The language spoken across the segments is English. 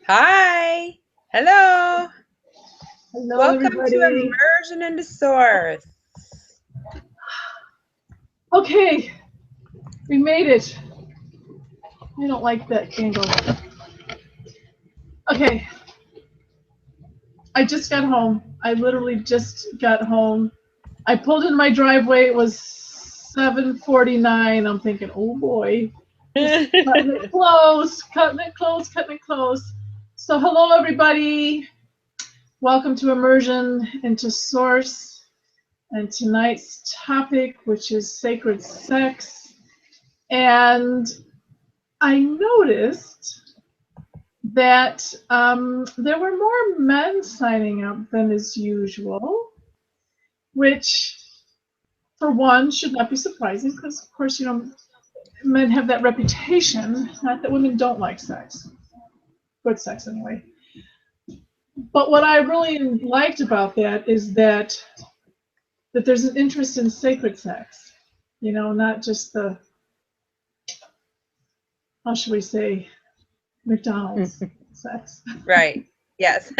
Hi. Hello. Hello, Welcome to everybody. Immersion into Source. Okay, we made it. I don't like that angle. Okay, I just got home. I literally just got home. I pulled in my driveway. It was 7:49. I'm thinking, oh boy, just cutting it close, cutting it close, cutting it close. So, hello, everybody. Welcome to Immersion into Source. And tonight's topic, which is sacred sex. And I noticed that there were more men signing up than is usual, which, for one, should not be surprising because, of course, men have that reputation. Not that women don't like sex, good sex anyway. But what I really liked about that is that there's an interest in sacred sex. Not just the, how should we say, McDonald's sex. Right. Yes.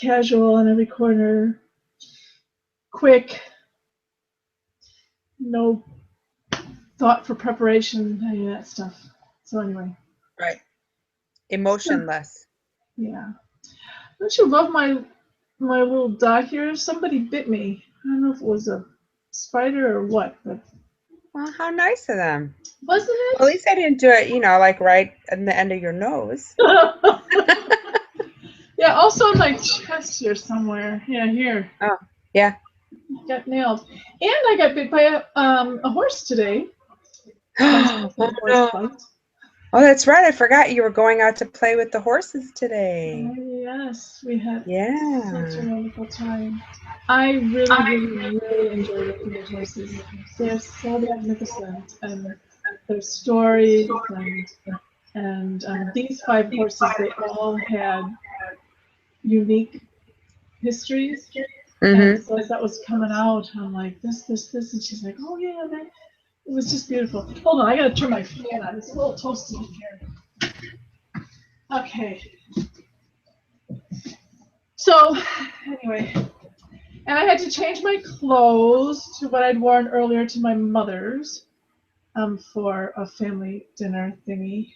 Casual in every corner, quick, no thought for preparation, any of that stuff. So anyway, Right. Emotionless. yeah. Don't you love my little dot here? Somebody bit me. I don't know if it was a spider or what, but Well, how nice of them. wasn't Well, at least I didn't do it, like right in the end of your nose. it? Yeah. Also on my chest here somewhere. Yeah, here. Oh, yeah. Got nailed, and I got bit by a horse today. My Oh, second horse no. bite. Oh, that's right. I forgot you were going out to play with the horses today. Yes, we had such a Yeah. wonderful time. I really, really, really enjoy working with horses. They're so magnificent, and their stories, and these 5 horses, they all had unique histories. And Mm-hmm. so as that was coming out, I'm like, this, and she's like, oh yeah, that. It was just beautiful. Hold on, I gotta turn my fan on. It's a little toasty in here. Okay. So, anyway, and I had to change my clothes to what I'd worn earlier to my mother's for a family dinner thingy.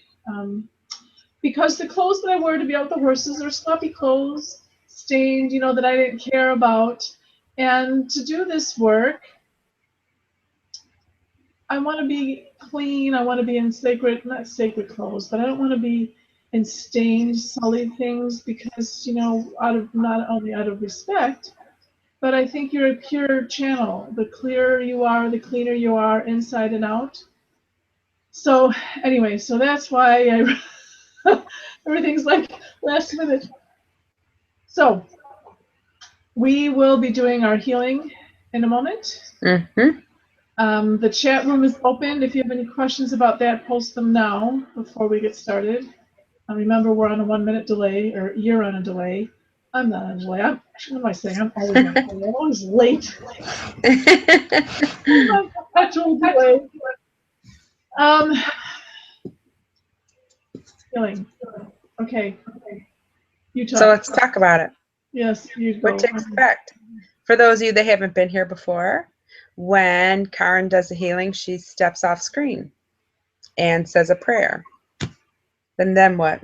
Because the clothes that I wore to be out with the horses are sloppy clothes, stained, that I didn't care about. And to do this work, I want to be clean. I want to be in not sacred clothes, but I don't want to be in stained, sullied things because, out of not only out of respect, but I think you're a pure channel. The clearer you are, the cleaner you are inside and out. So anyway, so that's why everything's like last minute. So we will be doing our healing in a moment. Mm-hmm. The chat room is open. If you have any questions about that, post them now before we get started. Remember, we're on a 1 minute delay, or you're on a delay. I'm not on a delay. What am I saying? I'm always on a delay. I'm always late. I'm on perpetual delay. Um, Healing. Okay. You So talk. let's talk about it. Yes, you What go. to expect. For those of you that haven't been here before, when Karen does a healing, she steps off screen and says a prayer. Then what?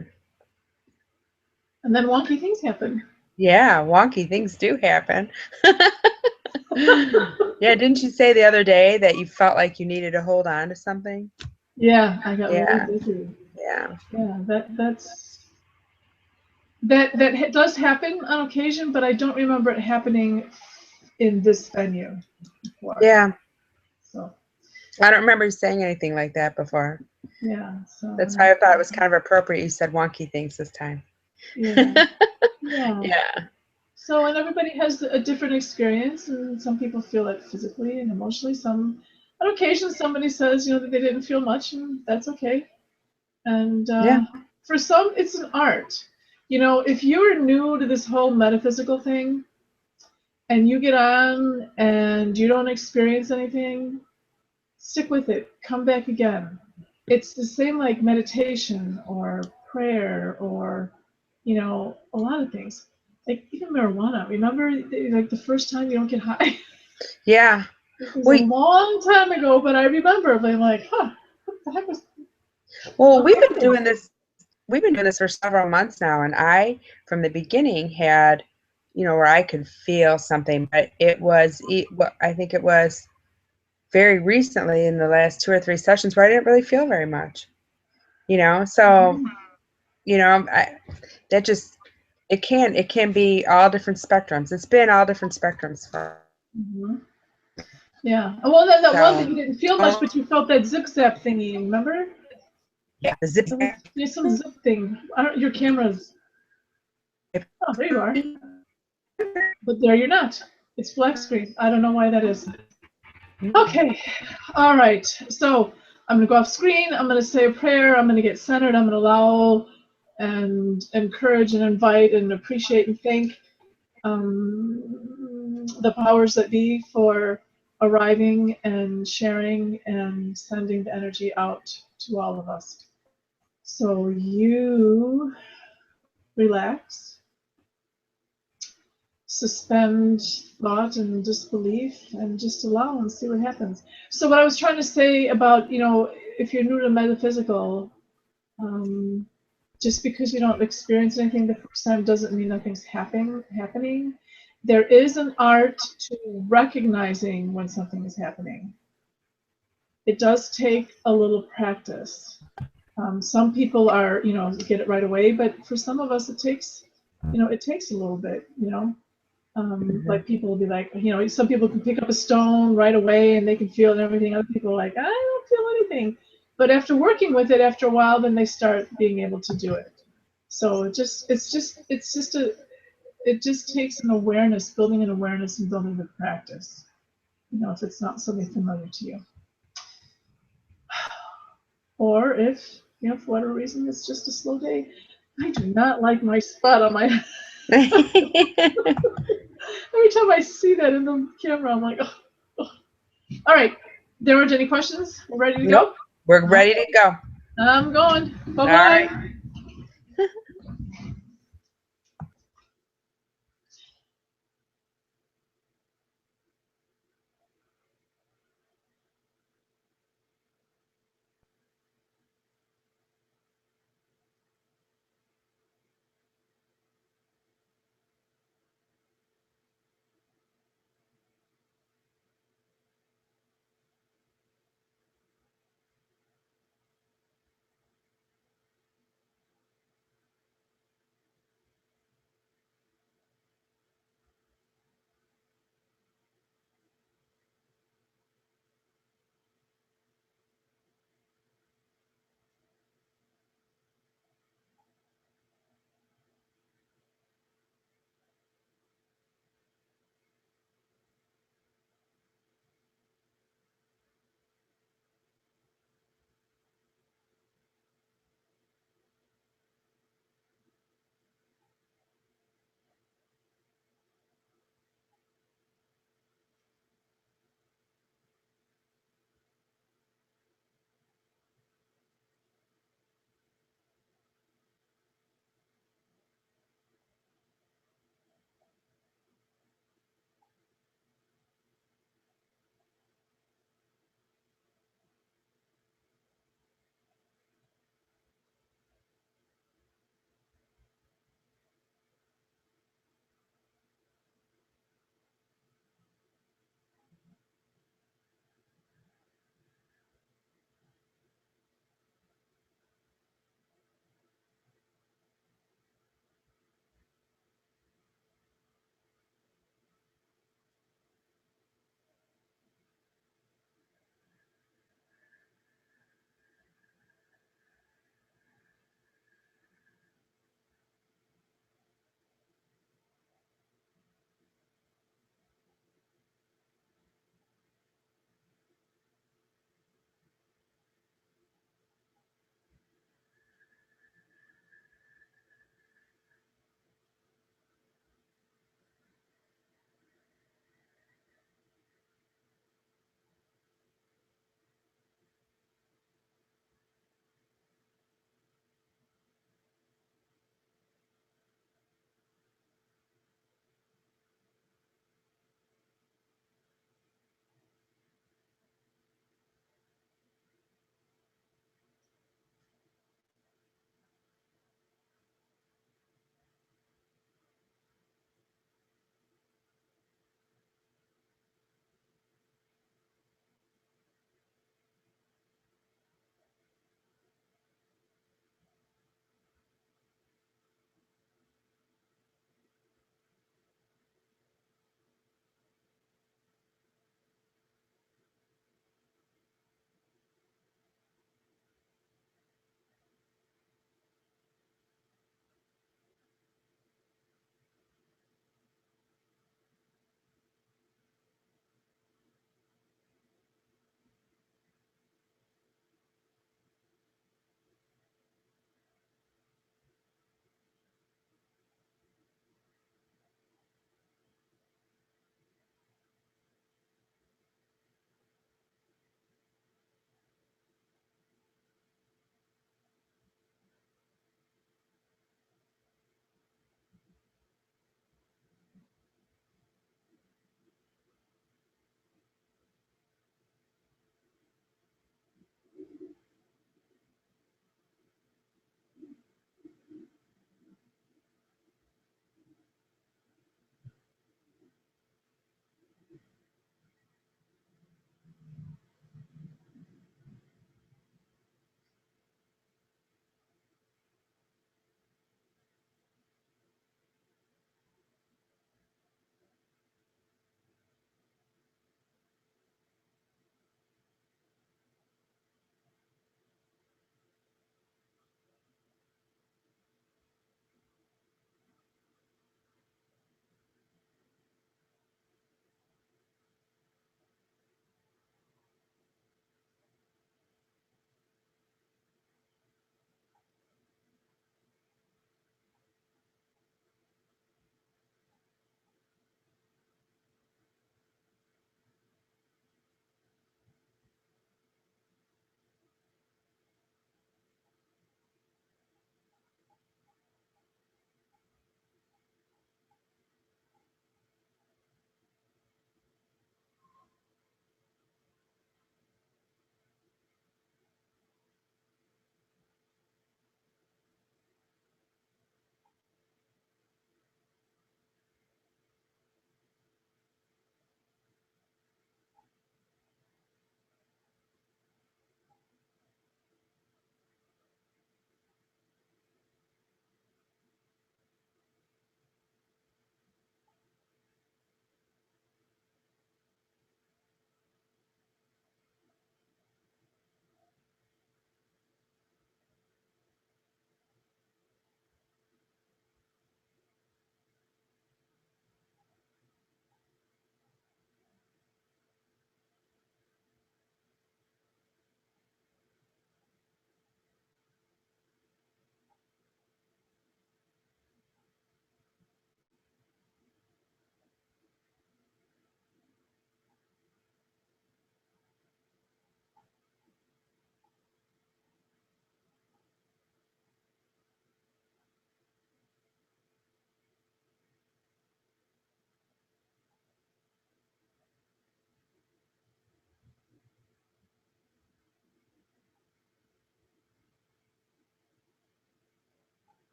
And then wonky things happen. Yeah, wonky things do happen. Yeah, didn't you say the other day that you felt like you needed to hold on to something? Yeah, I got really Yeah, busy. yeah. Yeah, that does happen on occasion, but I don't remember it happening in this venue before. Yeah, So I don't remember you saying anything like that before. yeah, so That's why I thought it was kind of appropriate you said wonky things this time. yeah, yeah. Yeah. So and everybody has a different experience, and some people feel it physically and emotionally. Some, on occasion, somebody says that they didn't feel much, and that's okay. And Yeah. for some, it's an art. If you're new to this whole metaphysical thing and you get on and you don't experience anything, stick with it. Come back again. it's the same like meditation or prayer or, a lot of things. Like even marijuana. Remember, like the first time you don't get high? Yeah. It was a We long time ago, but I remember being like, huh, what the heck was well, what happened? we've been doing this for several months now, and I from the beginning had, where I could feel something, but I think it was very recently in the last 2 or 3 sessions where I didn't really feel very much. So, Mhm. that just it can be all different spectrums. It's been all different spectrums for Mhm. Yeah. Well, then that one so that you didn't feel much, oh but you felt that zip zap thingy. Remember? yeah, the zip There's some zip thing. I don't. Your camera's. Oh, there you are. But there you're not. It's black screen. I don't know why that is. Okay. All right. So I'm gonna go off screen. I'm gonna say a prayer. I'm gonna get centered. I'm gonna allow and encourage and invite and appreciate and thank the powers that be for arriving and sharing and sending the energy out to all of us. So you relax, suspend thought and disbelief, and just allow and see what happens. So what I was trying to say about, if you're new to metaphysical, um, just because you don't experience anything the first time doesn't mean nothing's happening. There is an art to recognizing when something is happening. It does take a little practice. Some people are, get it right away, but for some of us, it takes a little bit. Mhm. Like people will be like, some people can pick up a stone right away and they can feel it and everything. Other people are like, I don't feel anything. But after working with it, after a while, then they start being able to do it. So it just takes an awareness, building an awareness and building the practice. If it's not something familiar to you, or if for whatever reason it's just a slow day. I do not like my spot on my. Every time I see that in the camera, I'm like, oh, oh. All right. There aren't any questions. We're ready to Nope. go. We're ready to go. All I'm going. Bye right. bye.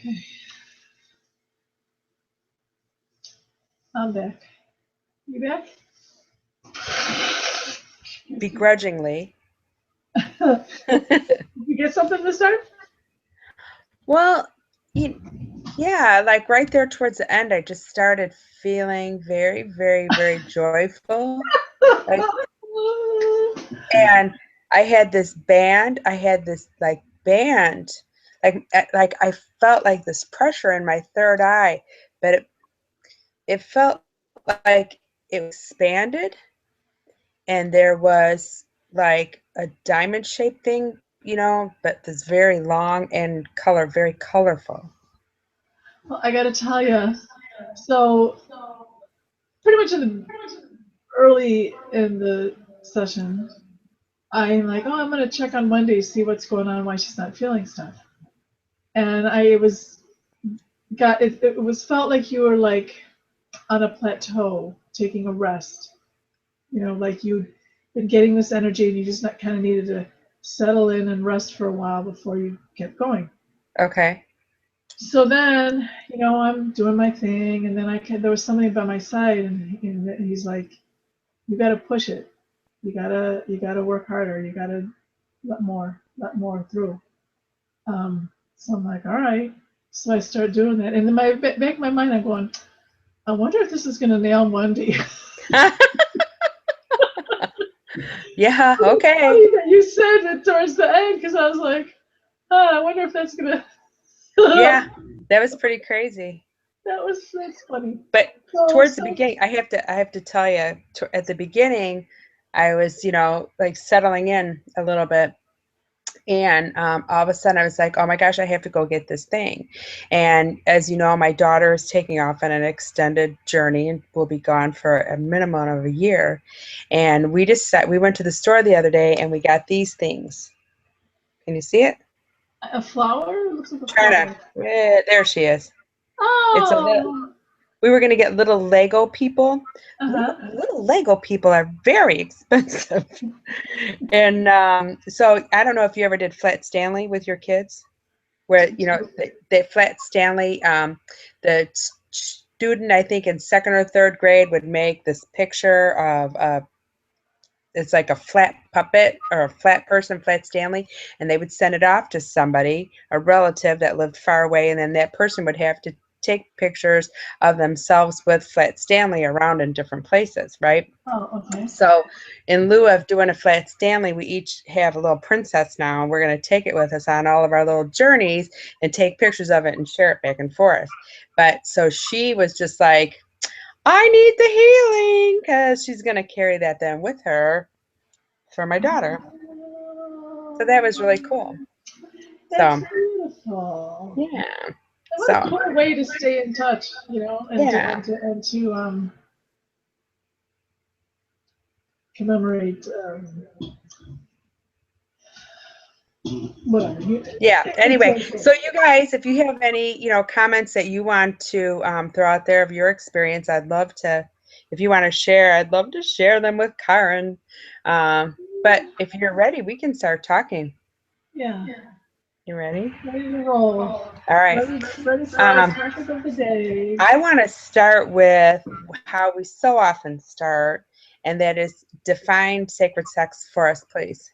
Okay. I'm back. You back? Begrudgingly. You get something to start? Well, yeah, like right there towards the end, I just started feeling very, very, very joyful. Like, and I had this band, I had this like band, like I felt like this pressure in my third eye, but it felt like it expanded, and there was like a diamond shaped thing, but this very long and very colorful. Well, I got to tell you, so pretty much in the early in the session, I'm like, oh, I'm gonna check on Monday, see what's going on, why she's not feeling stuff. And I was got it. It was felt like you were like on a plateau, taking a rest. You know, like you'd been getting this energy, and you just not kind of needed to settle in and rest for a while before you kept going. Okay. So then, I'm doing my thing, and then there was somebody by my side, and he's like, "You got to push it. You gotta work harder. You gotta let more through." So I'm like, "All right." So I start doing that, and in my back of my mind, I'm going, "I wonder if this is gonna nail Monday." Yeah, It's okay. funny that you said it towards the end, because I was like, I wonder if that's gonna. Yeah, that was pretty crazy. That's funny. But towards the So beginning, I have to tell you, at the beginning, I was, like settling in a little bit. And all of a sudden, I was like, oh my gosh, I have to go get this thing. And as you know, my daughter is taking off on an extended journey and will be gone for a minimum of a year. And we went to the store the other day and we got these things. Can you see it? a flower? It looks like a Try flower. to, there she is. It's a little, Oh. we were going to get little Lego people. Uh-huh. Little Lego people are very expensive. And so I don't know if you ever did Flat Stanley with your kids, where, the Flat Stanley, the student, I think in second or third grade, would make this picture of it's like a flat puppet or a flat person, Flat Stanley, and they would send it off to somebody, a relative that lived far away, and then that person would have to take pictures of themselves with Flat Stanley around in different places, right? Oh, okay. So in lieu of doing a Flat Stanley, we each have a little princess now, and we're going to take it with us on all of our little journeys and take pictures of it and share it back and forth. But so she was just like, I need the healing, because she's going to carry that then with her for my daughter. So that was really cool. That's So, beautiful. yeah. And what a So, cool way to stay in touch, and to, yeah. and to, and to commemorate whatever. Yeah. Anyway, so you guys, if you have any, comments that you want to throw out there of your experience, I'd love to, if you want to share, I'd love to share them with Karen. But if you're ready, we can start talking. Yeah. You ready? Ready to roll. All right. Ready for our topic of the day. I want to start with how we so often start, and that is define sacred sex for us, please.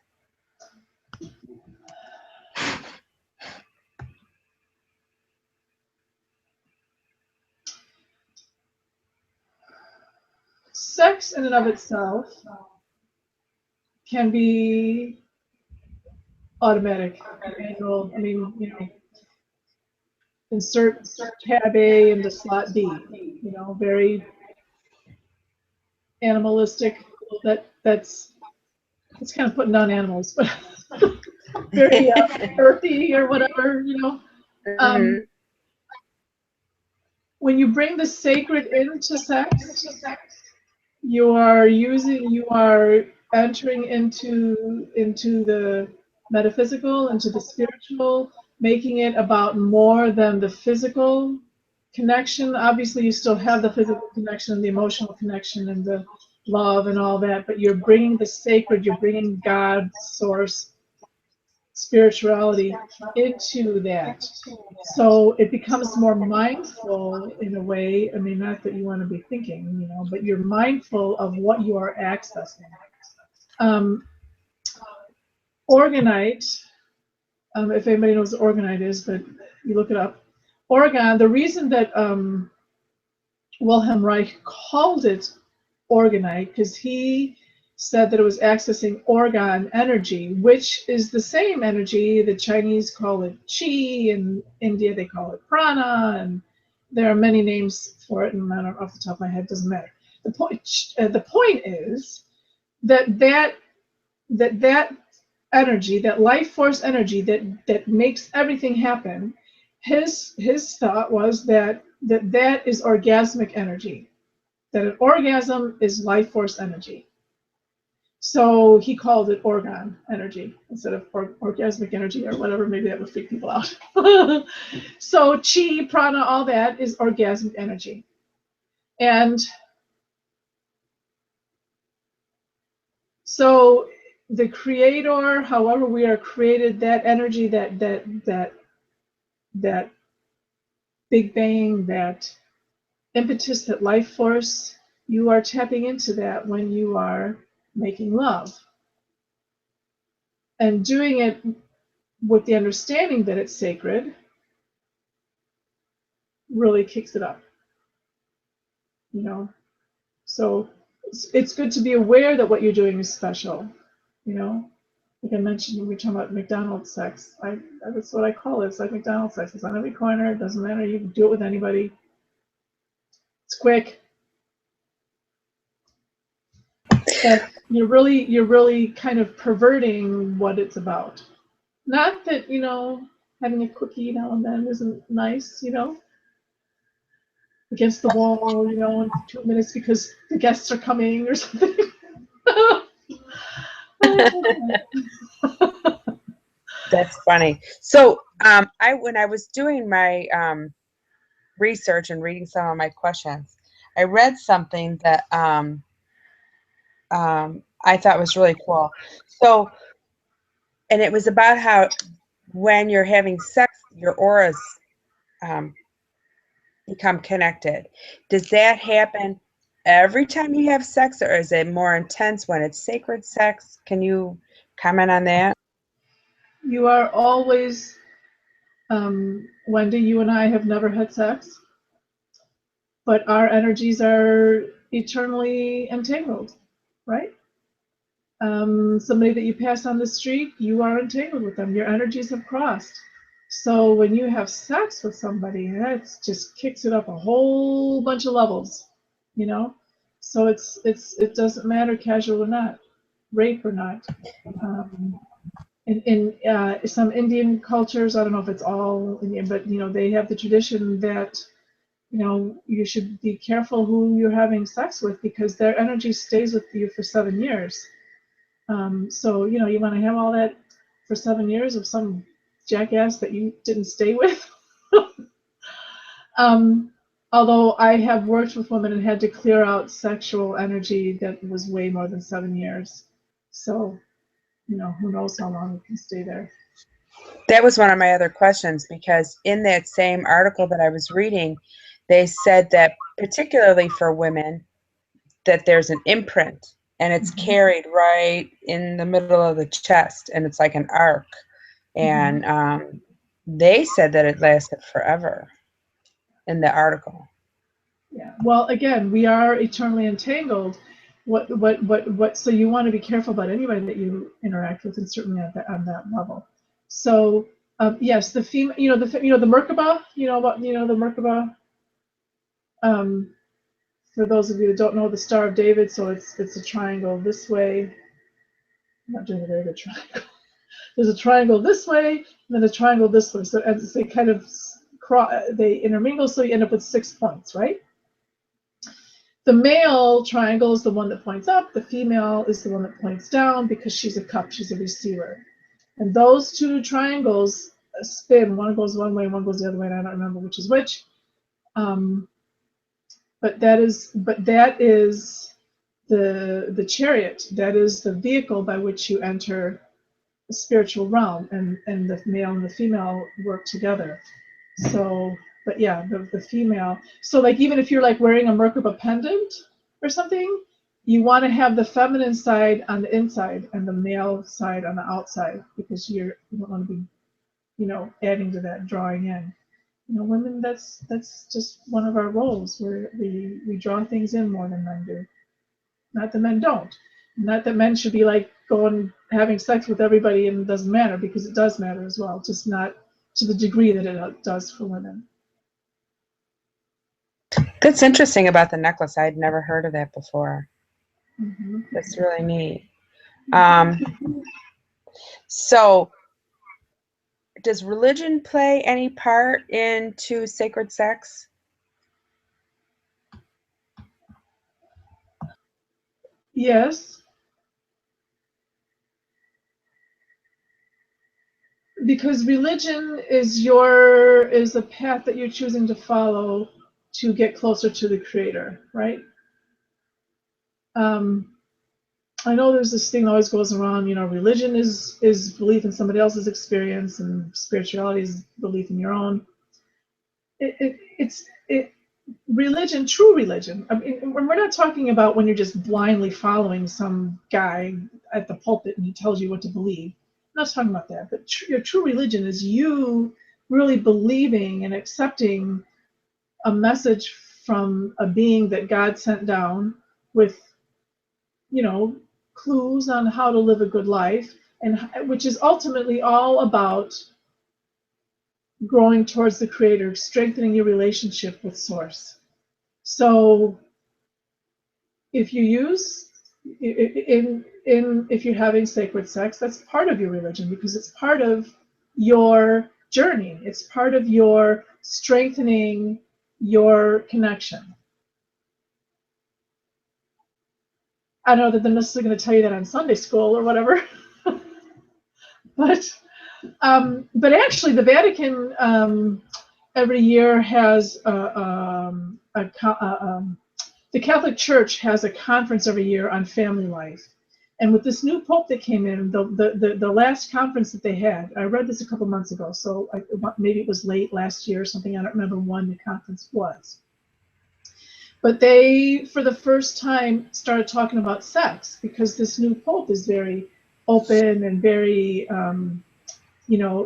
Sex in and of itself can be automatic, manual. I mean, insert tab A into slot B. Very animalistic. That's kind of putting down animals, but very earthy or whatever. Mm-hmm. When you bring the sacred into sex, you are entering into the metaphysical, into the spiritual, making it about more than the physical connection. Obviously, you still have the physical connection, the emotional connection, and the love and all that, but you're bringing the sacred, you're bringing God, source, spirituality into that. So it becomes more mindful in a way. I mean, not that you want to be thinking, but you're mindful of what you are accessing. Orgonite, if anybody knows what orgonite is, but you look it up. Orgon, the reason that Wilhelm Reich called it orgonite, because he said that it was accessing organ energy, which is the same energy. The Chinese call it qi, in India they call it prana, and there are many names for it, and I don't, off the top of my head, doesn't matter. The point is that energy, that life force energy that makes everything happen, his thought was that is orgasmic energy, that an orgasm is life force energy. So he called it organ energy instead of orgasmic energy or whatever. Maybe that would freak people out. So chi, prana, all that is orgasmic energy. And so the creator, however we are created, that energy, that big bang, that impetus, that life force, you are tapping into that when you are making love. And doing it with the understanding that it's sacred really kicks it up. So it's good to be aware that what you're doing is special. Like I mentioned, when we talk about McDonald's sex, that's what I call it. It's like McDonald's sex. It's on every corner. It doesn't matter. You can do it with anybody. It's quick. But you're really kind of perverting what it's about. Not that, having a quickie now and then isn't nice, against the wall, in 2 minutes because the guests are coming or something. That's funny. So when I was doing my research and reading some of my questions, I read something that I thought was really cool. So, and it was about how when you're having sex, your auras become connected. Does that happen every time you have sex, or is it more intense when it's sacred sex? Can you comment on that? You are always, Wendy, you and I have never had sex, but our energies are eternally entangled, right? Somebody that you pass on the street, you are entangled with them. Your energies have crossed. So when you have sex with somebody, that just kicks it up a whole bunch of levels, So it doesn't matter casual or not, rape or not. In some Indian cultures, I don't know if it's all Indian, but they have the tradition that you should be careful who you're having sex with because their energy stays with you for 7 years. So you want to have all that for 7 years of some jackass that you didn't stay with. Although I have worked with women and had to clear out sexual energy that was way more than 7 years. So who knows how long it can stay there. That was one of my other questions, because in that same article that I was reading, they said that particularly for women, that there's an imprint and it's carried right in the middle of the chest, and it's like an arc. And they said that it lasted forever in the article. Yeah. Well, again, we are eternally entangled. So you want to be careful about anybody that you interact with, and certainly on that level. So yes, the female, the Merkaba, the Merkaba. For those of you that don't know, the Star of David, so it's a triangle this way. I'm not doing a very good triangle. There's a triangle this way, and then a triangle this way. So as they kind of they intermingle, so you end up with 6 points, right? The male triangle is the one that points up. The female is the one that points down because she's a cup, she's a receiver. And those two triangles spin. One goes one way, one goes the other way, and I don't remember which is which. But that is the chariot. That is the vehicle by which you enter spiritual realm, and the male and the female work together. So, but yeah, the female. So like even if you're like wearing a Merkaba pendant or something, you want to have the feminine side on the inside and the male side on the outside, because you don't want to be, adding to that, drawing in. Women, that's just one of our roles, where we draw things in more than men do. Not that men don't. Not that men should be like going having sex with everybody and it doesn't matter, because it does matter as well, just not to the degree that it does for women. That's interesting about the necklace. I'd never heard of that before. Mm-hmm. That's really neat. So does religion play any part into sacred sex? Yes, because religion is the path that you're choosing to follow to get closer to the Creator, right? I know there's this thing that always goes around, religion is belief in somebody else's experience, and spirituality is belief in your own. It's religion, true religion. I mean, we're not talking about when you're just blindly following some guy at the pulpit and he tells you what to believe. I'm not talking about that. But your true religion is you really believing and accepting a message from a being that God sent down with, clues on how to live a good life, and which is ultimately all about growing towards the Creator, strengthening your relationship with Source. So if you use if you're having sacred sex, that's part of your religion, because it's part of your journey. It's part of your strengthening your connection. I know that they're necessarily going to tell you that on Sunday school or whatever, but actually the Vatican every year has the Catholic Church has a conference every year on family life. And with this new Pope that came in, the last conference that they had, I read this a couple months ago, so maybe it was late last year or something. I don't remember when the conference was. But they, for the first time, started talking about sex, because this new Pope is very open and very,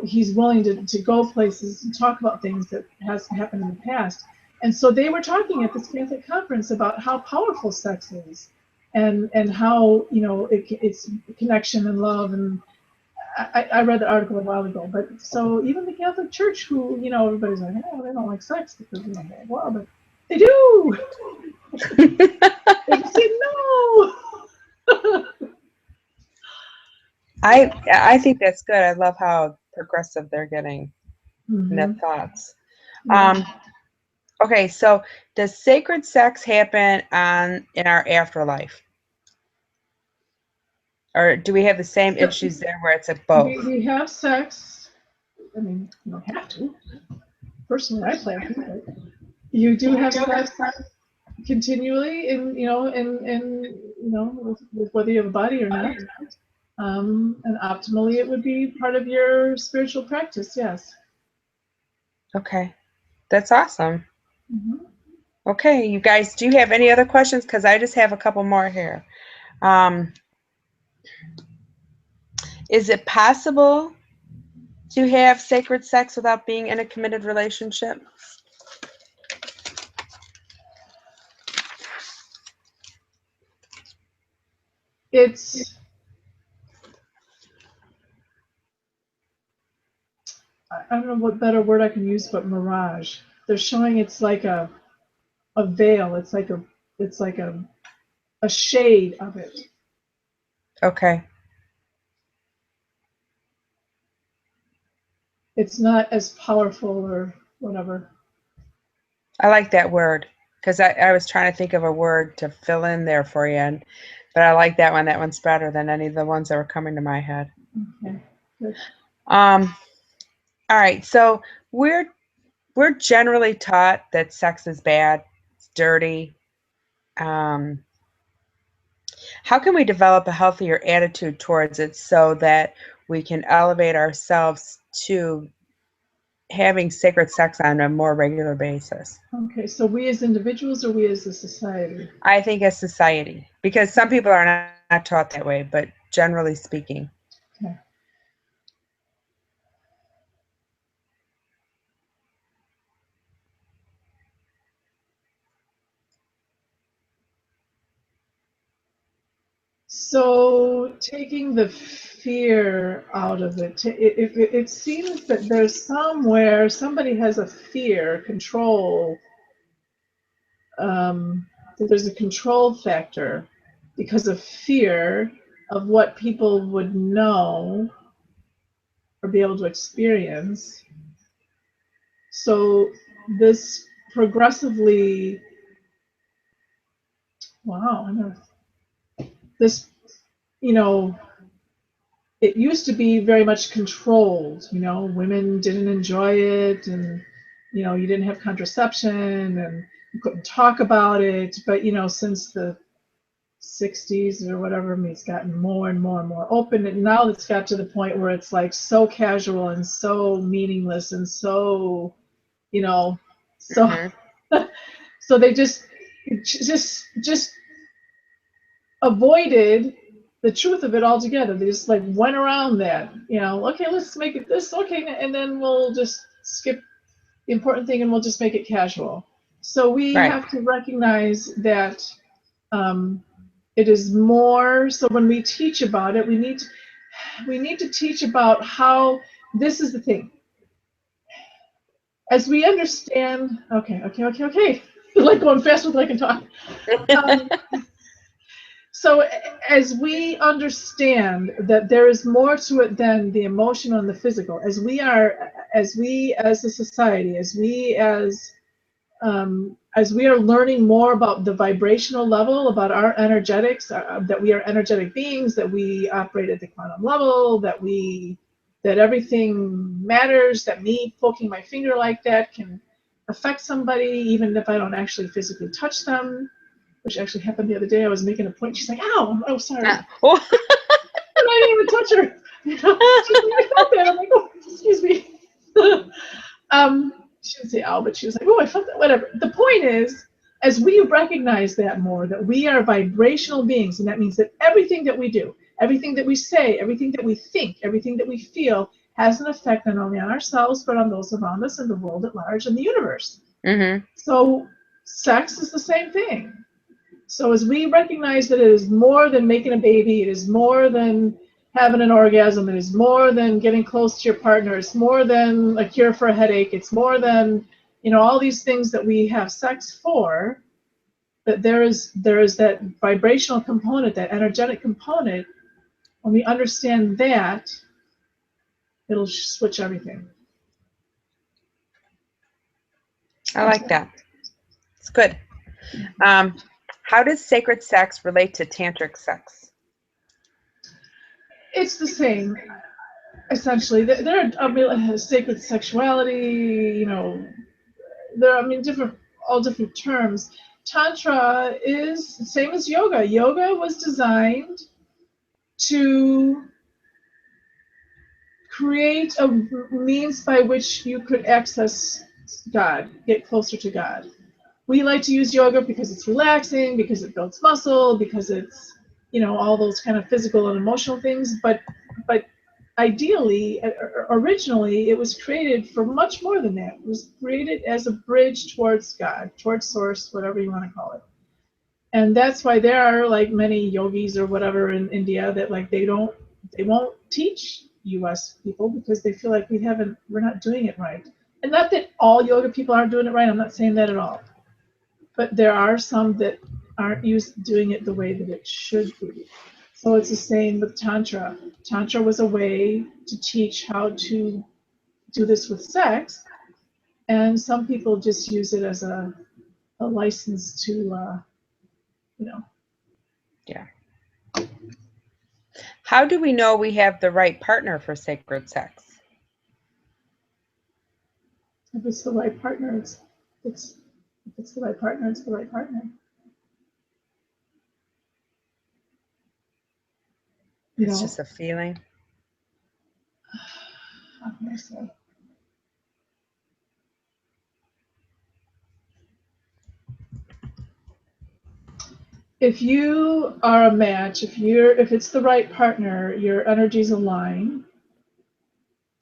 he's willing to go places and talk about things that hasn't happened in the past. And so they were talking at this Catholic conference about how powerful sex is, and how, it's connection and love. And I read the article a while ago. But so even the Catholic Church, who, everybody's like, oh, they don't like sex because, well, but they do. They just say no. I think that's good. I love how progressive they're getting in their thoughts. Yeah. Okay, so does sacred sex happen in our afterlife? Or do we have the same issues there where it's at both? We have sex. I mean, you don't have to. Personally, I plan to, but you do have sex continually, with whether you have a body or not. And optimally, it would be part of your spiritual practice. Yes. Okay, that's awesome. Mm-hmm. Okay, you guys, do you have any other questions? Because I just have a couple more here. Is it possible to have sacred sex without being in a committed relationship? I don't know what better word I can use, but mirage. They're showing it's like a veil. It's like a shade of it. Okay. It's not as powerful or whatever. I like that word, because I was trying to think of a word to fill in there for you, but I like that one. That one's better than any of the ones that were coming to my head. Okay, good. All right, so we're generally taught that sex is bad, it's dirty. How can we develop a healthier attitude towards it so that we can elevate ourselves to having sacred sex on a more regular basis. Okay, so we as individuals or we as a society? I think as society, because some people are not taught that way, but generally speaking. Okay. So taking the fear out of it, it seems that there's somewhere somebody has a fear, control, that there's a control factor because of fear of what people would know or be able to experience. So this progressively, wow, I never, this, you know, it used to be very much controlled, women didn't enjoy it, and you didn't have contraception and you couldn't talk about it. But since the 60s or whatever, I mean, it's gotten more and more and more open, and now it's got to the point where it's like so casual and so meaningless and so so Mm-hmm. so they just avoided the truth of it altogether. They just like went around that, okay, let's make it this, okay, and then we'll just skip the important thing and we'll just make it casual. So we Right. have to recognize that it is more. So when we teach about it, we need to teach about how this is the thing. As we understand, okay, like going faster than I can talk. So as we understand that there is more to it than the emotional and the physical, as we as a society, as we are learning more about the vibrational level, about our energetics, that we are energetic beings, that we operate at the quantum level, that everything matters, that me poking my finger like that can affect somebody, even if I don't actually physically touch them, which actually happened the other day. I was making a point. She's like, "Ow, oh, sorry." And I didn't even touch her. She's like, "I felt that." I'm like, "Oh, excuse me." She didn't say "ow," but she was like, "Oh, I felt that." Whatever. The point is, as we recognize that more, that we are vibrational beings, and that means that everything that we do, everything that we say, everything that we think, everything that we feel has an effect not only on ourselves, but on those around us and the world at large and the universe. Mm-hmm. So sex is the same thing. So as we recognize that it is more than making a baby, it is more than having an orgasm, it is more than getting close to your partner, it's more than a cure for a headache, it's more than, all these things that we have sex for, that there is that vibrational component, that energetic component. When we understand that, it'll switch everything. I like that. It's good. How does sacred sex relate to tantric sex? It's the same, essentially. There are sacred sexuality, there are, all different terms. Tantra is the same as yoga. Yoga was designed to create a means by which you could access God, get closer to God. We like to use yoga because it's relaxing, because it builds muscle, because it's, all those kind of physical and emotional things. But ideally, originally, it was created for much more than that. It was created as a bridge towards God, towards Source, whatever you want to call it. And that's why there are like many yogis or whatever in India that like they won't teach US people because they feel like we're not doing it right. And not that all yoga people aren't doing it right, I'm not saying that at all. But there are some that aren't doing it the way that it should be. So it's the same with Tantra. Tantra was a way to teach how to do this with sex, and some people just use it as a license to, Yeah. How do we know we have the right partner for sacred sex? if it's the right partner, it's if it's the right partner, it's the right partner. It's just a feeling. If you are a match, if it's the right partner, your energies align,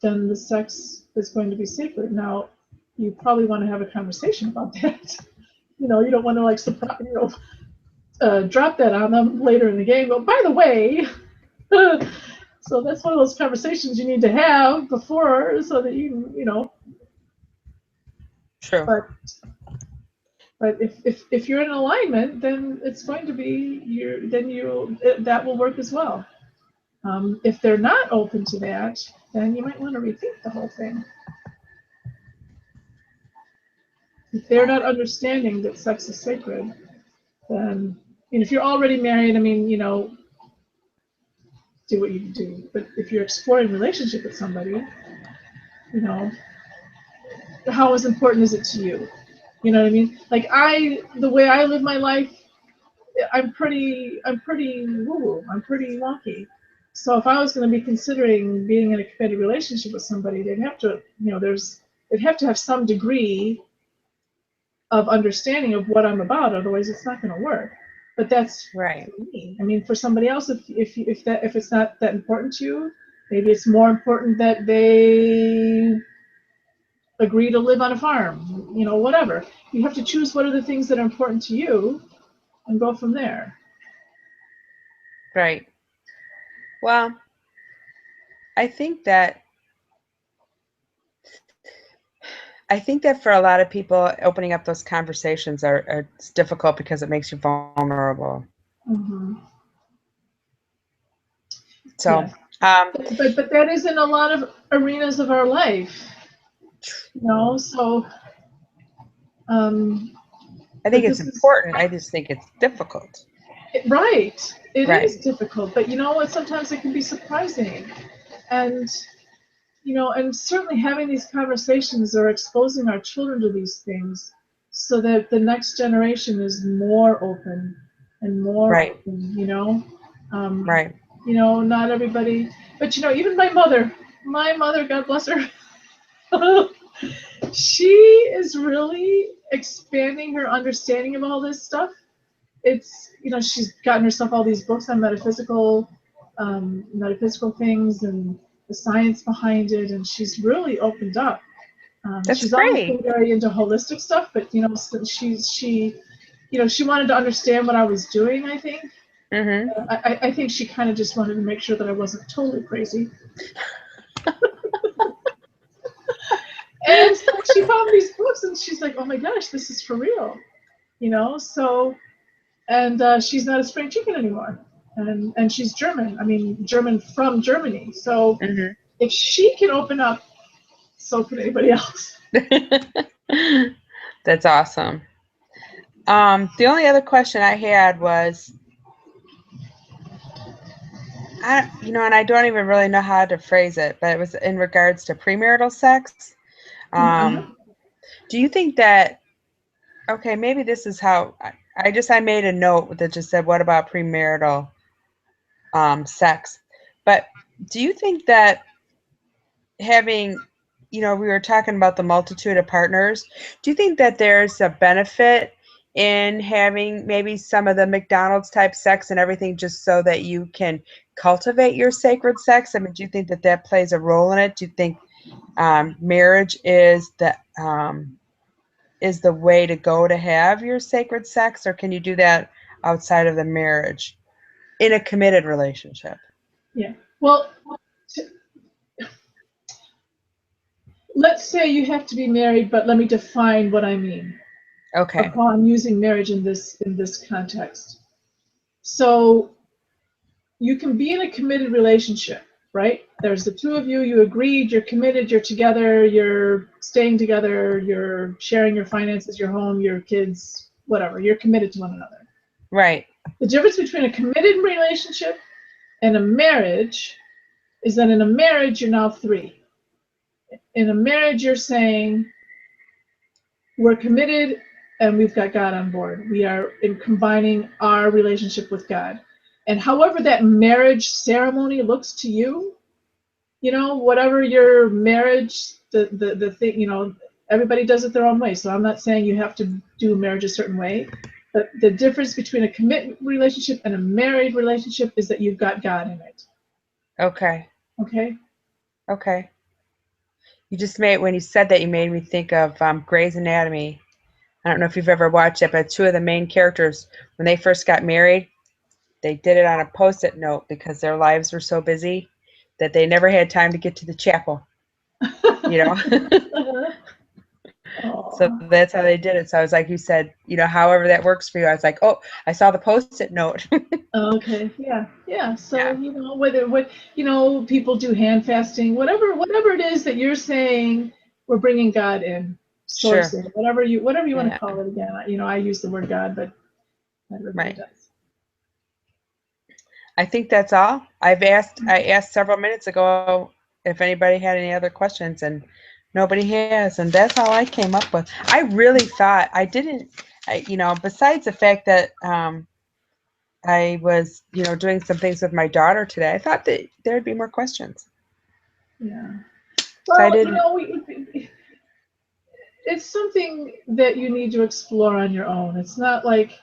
then the sex is going to be sacred. Now, you probably want to have a conversation about that. You don't want to like surprise, drop that on them later in the game. Go, by the way. So that's one of those conversations you need to have before, so that True. But if you're in alignment, then it's going to be that will work as well. If they're not open to that, then you might want to rethink the whole thing. If they're not understanding that sex is sacred, then if you're already married, do what you do. But if you're exploring a relationship with somebody, how important is it to you? You know what I mean? Like the way I live my life, I'm pretty woo-woo. I'm pretty wonky. So if I was going to be considering being in a committed relationship with somebody, they'd have to, they'd have to have some degree of understanding of what I'm about. Otherwise, it's not going to work. But that's right. For me. I mean, for somebody else, if it's not that important to you, maybe it's more important that they agree to live on a farm. Whatever. You have to choose what are the things that are important to you, and go from there. Right. Well, I think that for a lot of people, opening up those conversations are it's difficult because it makes you vulnerable. Mm-hmm. So, yeah. But that is in a lot of arenas of our life, So I think it's important. I just think it's difficult. Right. It right. is difficult, but you know what? Sometimes it can be surprising, and and certainly having these conversations or exposing our children to these things, so that the next generation is more open and more right. open. Right. Not everybody, but even my mother, God bless her, she is really expanding her understanding of all this stuff. It's she's gotten herself all these books on metaphysical things and the science behind it, and she's really opened up. She's great. always been very into holistic stuff, but since she wanted to understand what I was doing, I think. Mm-hmm. I think she kind of just wanted to make sure that I wasn't totally crazy. And so she found these books, and she's like, "Oh my gosh, this is for real," So, and she's not a spring chicken anymore, and she's German. I mean, German from Germany. So, mm-hmm. If she can open up, so can anybody else. That's awesome. The only other question I had was, and I don't even really know how to phrase it, but it was in regards to premarital sex. Do you think that, okay, maybe this is how, I made a note that just said, what about premarital sex? But do you think that having, we were talking about the multitude of partners, do you think that there's a benefit in having maybe some of the McDonald's type sex and everything, just so that you can cultivate your sacred sex? I mean, do you think that plays a role in it? Do you think marriage is the way to go to have your sacred sex, or can you do that outside of the marriage in a committed relationship? Yeah. Well, let's say you have to be married, but let me define what I mean. Okay. Of how I'm using marriage in this context. So you can be in a committed relationship, right? There's the two of you, you agreed, you're committed, you're together, you're staying together, you're sharing your finances, your home, your kids, whatever. You're committed to one another. Right. The difference between a committed relationship and a marriage is that in a marriage, you're now three. In a marriage, you're saying, we're committed and we've got God on board. We are combining our relationship with God. And however that marriage ceremony looks to you, you know, whatever your marriage, the thing, you know, everybody does it their own way. So I'm not saying you have to do marriage a certain way, but the difference between a commitment relationship and a married relationship is that you've got God in it. Okay. Okay? Okay. You just made, when you said that, you made me think of Grey's Anatomy. I don't know if you've ever watched it, but two of the main characters, when they first got married, they did it on a post-it note because their lives were so busy that they never had time to get to the chapel, you know? So Aw. that's how they did it. So I was like, you said, you know, however that works for you. I was like, oh, I saw the post-it note. Okay, yeah, yeah. So, Yeah, you know, whether what, you know, people do hand fasting, whatever it is that you're saying, we're bringing God in, sure. sourcing, whatever you want to Yeah, call it again. You know, I use the word God, but not everybody right. does. I think that's all. I asked several minutes ago if anybody had any other questions, and nobody has, and that's all I came up with. I really thought I didn't, you know, besides the fact that I was, you know, doing some things with my daughter today, I thought that there'd be more questions. Yeah. So I Well, you didn't. know, it's something that you need to explore on your own. It's not like,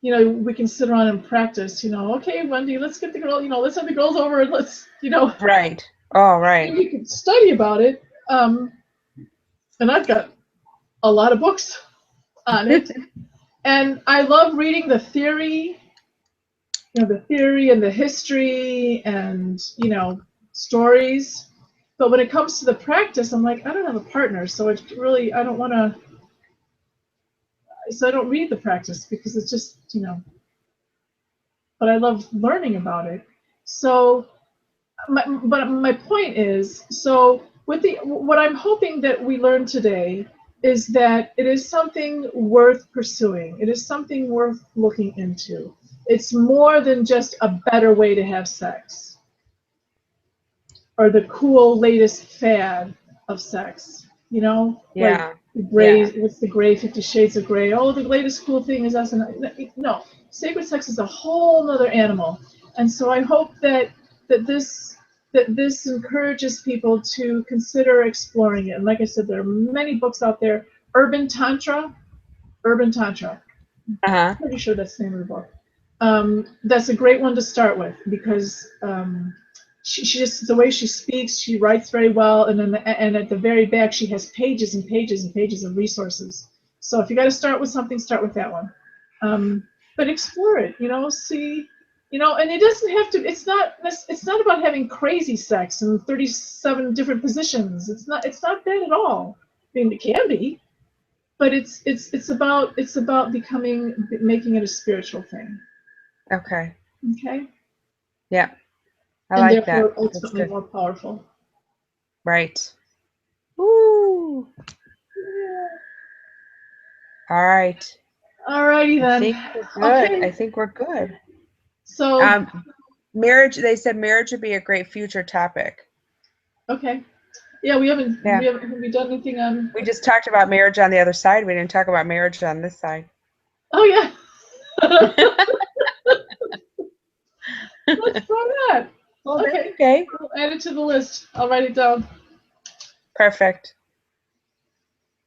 you know, we can sit around and practice, you know, okay, Wendy, let's get the girl, you know, let's have the girls over and let's, you know, Right. Oh, right. we can study about it. And I've got a lot of books on it. And I love reading the theory, you know, the theory and the history and, you know, stories. But when it comes to the practice, I'm like, I don't have a partner, so it's really, I don't want to, so I don't read the practice because it's just, you know, but I love learning about it. So, but my point is, so with the, what I'm hoping that we learn today is that it is something worth pursuing. It is something worth looking into. It's more than just a better way to have sex or the cool latest fad of sex. You know, like Yeah. the Yeah. gray, what's the gray 50 Shades of Gray? Oh, the latest cool thing is us. And no, sacred sex is a whole nother animal. And so I hope that this that this encourages people to consider exploring it. And like I said, there are many books out there. Urban Tantra. Uh-huh. Pretty sure that's the name of the book. That's a great one to start with because she just the way she speaks, she writes very well, and then and at the very back she has pages and pages and pages of resources. So if you got to start with something, start with that one. But explore it, you know, see, you know, and it doesn't have to. It's not about having crazy sex in 37 different positions. It's not that at all. I mean, it can be, but it's about becoming making it a spiritual thing. Okay. Okay, Yeah. I and like that. therefore That's ultimately good. more powerful. Right. Woo. All right. Alrighty I then. think we're good. I Okay, think we're good. so Um, marriage, they said marriage would be a great future topic. okay, yeah, Yeah. have we done anything on? We just talked about marriage on the other side. We didn't talk about marriage on this side. Oh yeah, let's try that. Well, that's Okay, okay. I'll add it to the list. I'll write it down. Perfect.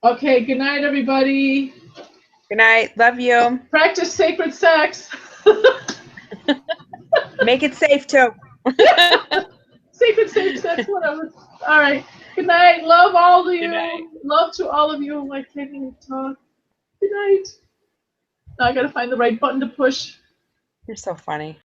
Okay, good night, everybody. Good night. Love you. Practice sacred sex. Make it safe too. Sacred safe sex, whatever. All right. Good night. Love all of Good night. you. Love to all of you. I can't even talk. Good night. Now I gotta find the right button to push. You're so funny.